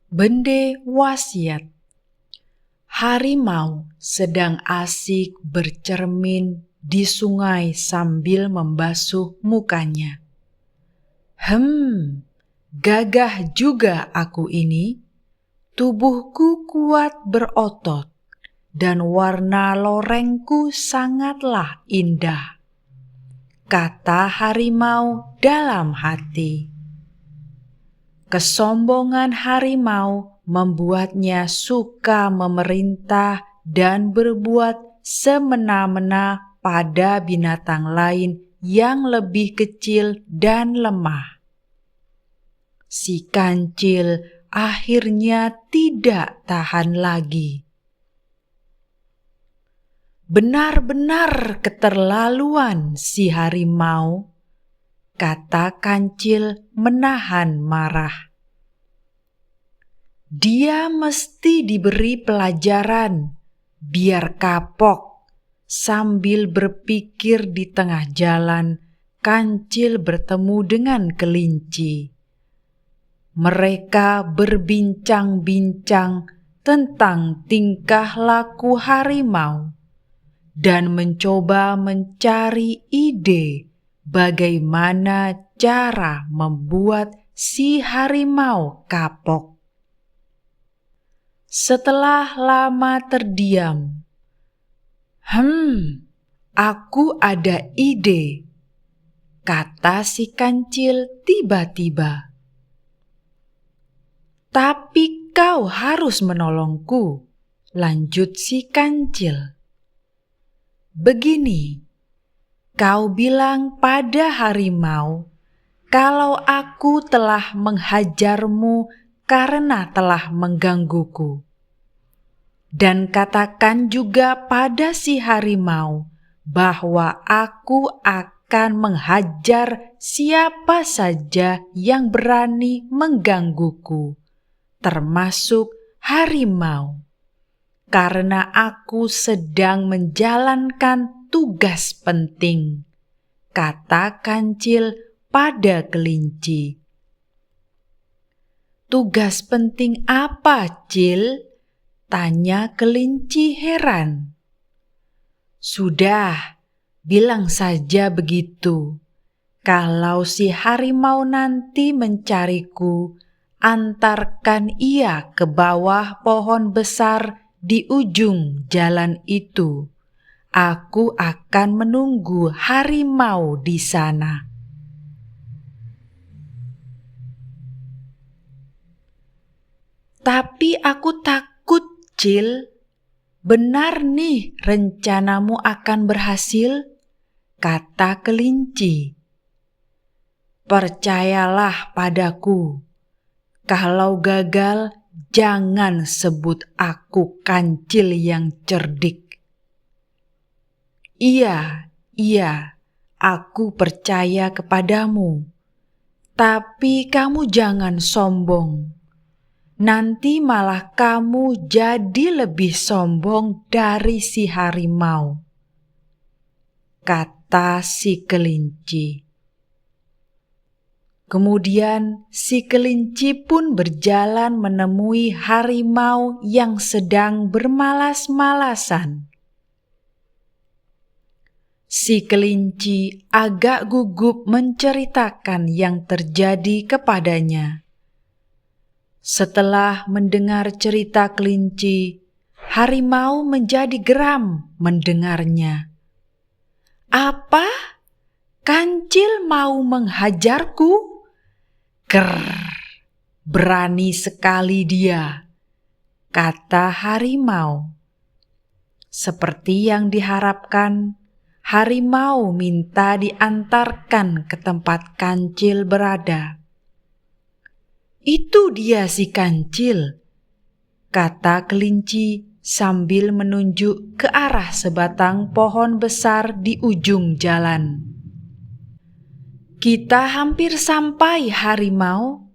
Bende wasiat. Harimau sedang asik bercermin di sungai sambil membasuh mukanya. Gagah juga aku ini. Tubuhku kuat berotot dan warna lorengku sangatlah indah, kata harimau dalam hati. Kesombongan harimau membuatnya suka memerintah dan berbuat semena-mena pada binatang lain yang lebih kecil dan lemah. Si kancil akhirnya tidak tahan lagi. Benar-benar keterlaluan si harimau, kata kancil menahan marah. Dia mesti diberi pelajaran, biar kapok. Sambil berpikir di tengah jalan, kancil bertemu dengan kelinci. Mereka berbincang-bincang tentang tingkah laku harimau dan mencoba mencari ide bagaimana cara membuat si harimau kapok. Setelah lama terdiam, aku ada ide, kata si kancil tiba-tiba. Tapi kau harus menolongku, lanjut si kancil. Begini, kau bilang pada harimau kalau aku telah menghajarmu karena telah menggangguku. Dan katakan juga pada si harimau bahwa aku akan menghajar siapa saja yang berani menggangguku, termasuk harimau. Karena aku sedang menjalankan tugas penting, kata kancil pada kelinci. Tugas penting apa, Cil? Tanya kelinci heran. Sudah, bilang saja begitu. Kalau si harimau nanti mencariku, antarkan ia ke bawah pohon besar di ujung jalan itu. Aku akan menunggu harimau di sana. Tapi aku takut, Cil. Benar nih rencanamu akan berhasil, kata kelinci. Percayalah padaku. Kalau gagal, jangan sebut aku kancil yang cerdik. Iya, aku percaya kepadamu. Tapi kamu jangan sombong. Nanti malah kamu jadi lebih sombong dari si harimau, kata si kelinci. Kemudian si kelinci pun berjalan menemui harimau yang sedang bermalas-malasan. Si kelinci agak gugup menceritakan yang terjadi kepadanya. Setelah mendengar cerita kelinci, harimau menjadi geram mendengarnya. Apa? Kancil mau menghajarku? Berani sekali dia, kata harimau. Seperti yang diharapkan, harimau minta diantarkan ke tempat kancil berada. Itu dia si kancil, kata kelinci sambil menunjuk ke arah sebatang pohon besar di ujung jalan. Kita hampir sampai, harimau.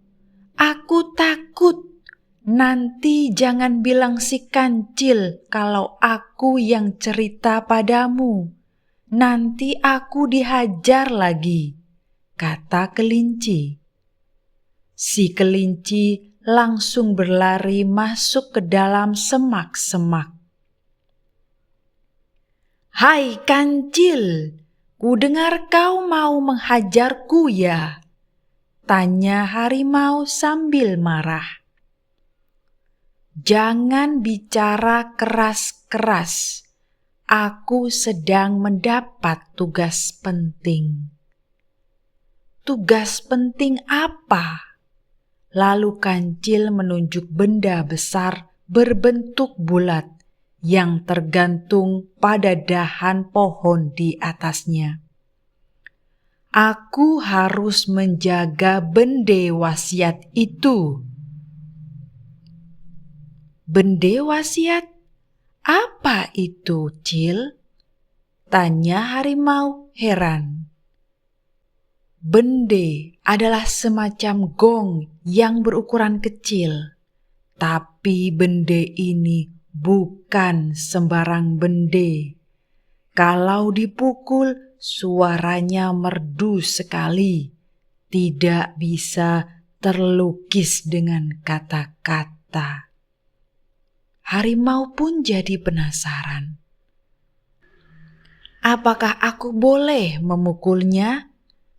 Aku takut. Nanti jangan bilang si kancil kalau aku yang cerita padamu. Nanti aku dihajar lagi, kata kelinci. Si kelinci langsung berlari masuk ke dalam semak-semak. "Hai kancil, kudengar kau mau menghajarku ya?" tanya harimau sambil marah. "Jangan bicara keras-keras. Aku sedang mendapat tugas penting." "Tugas penting apa?" Lalu kancil menunjuk benda besar berbentuk bulat yang tergantung pada dahan pohon di atasnya. "Aku harus menjaga bende wasiat itu." "Bende wasiat? Apa itu, Cil?" tanya harimau heran. Bende adalah semacam gong yang berukuran kecil, tapi bende ini bukan sembarang bende. Kalau dipukul, suaranya merdu sekali, tidak bisa terlukis dengan kata-kata. Harimau pun jadi penasaran. "Apakah aku boleh memukulnya?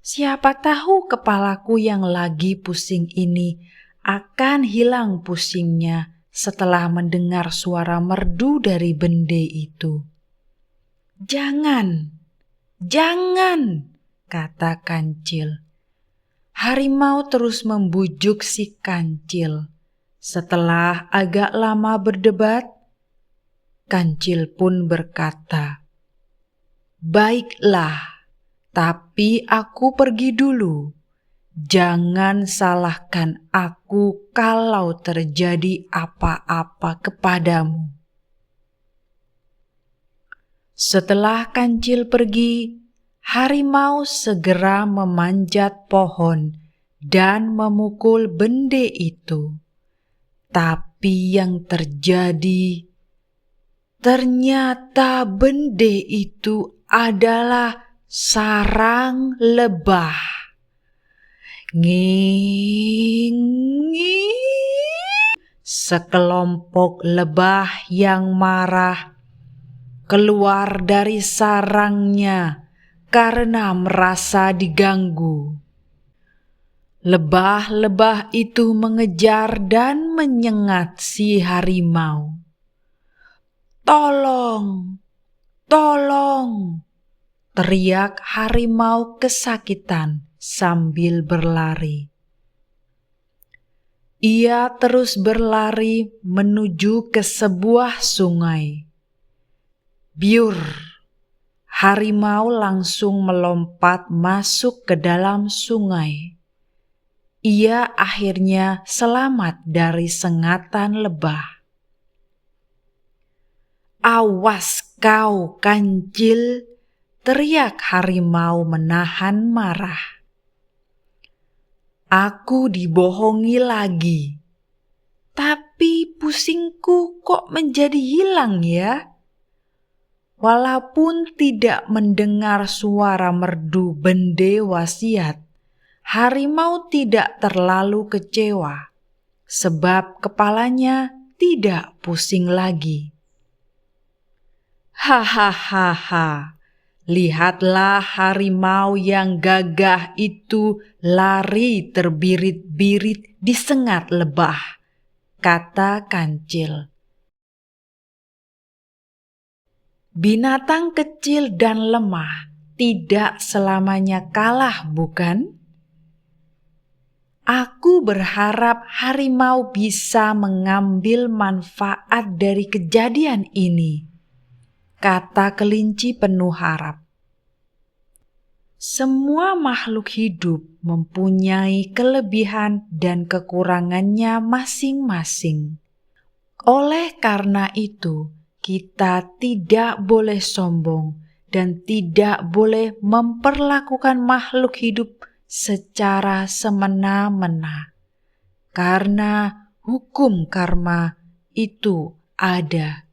Siapa tahu kepalaku yang lagi pusing ini akan hilang pusingnya setelah mendengar suara merdu dari bende itu." "Jangan, jangan," kata kancil. Harimau terus membujuk si kancil. Setelah agak lama berdebat, kancil pun berkata, "Baiklah, tapi aku pergi dulu. Jangan salahkan aku kalau terjadi apa-apa kepadamu." Setelah kancil pergi, harimau segera memanjat pohon dan memukul bende itu. Tapi yang terjadi, ternyata bende itu adalah sarang lebah. Nging, nging. Sekelompok lebah yang marah keluar dari sarangnya karena merasa diganggu. Lebah-lebah itu mengejar dan menyengat si harimau. "Tolong, tolong!" teriak harimau kesakitan sambil berlari. Ia terus berlari menuju ke sebuah sungai. Biur, harimau langsung melompat masuk ke dalam sungai. Ia akhirnya selamat dari sengatan lebah. "Awas kau, kancil!" teriak harimau menahan marah. "Aku dibohongi lagi. Tapi pusingku kok menjadi hilang ya?" Walaupun tidak mendengar suara merdu bende wasiat, harimau tidak terlalu kecewa, sebab kepalanya tidak pusing lagi. "Hahaha, lihatlah harimau yang gagah itu lari terbirit-birit disengat lebah," kata kancil. "Binatang kecil dan lemah tidak selamanya kalah, bukan? Aku berharap harimau bisa mengambil manfaat dari kejadian ini," kata kelinci penuh harap. "Semua makhluk hidup mempunyai kelebihan dan kekurangannya masing-masing. Oleh karena itu, kita tidak boleh sombong dan tidak boleh memperlakukan makhluk hidup secara semena-mena, karena hukum karma itu ada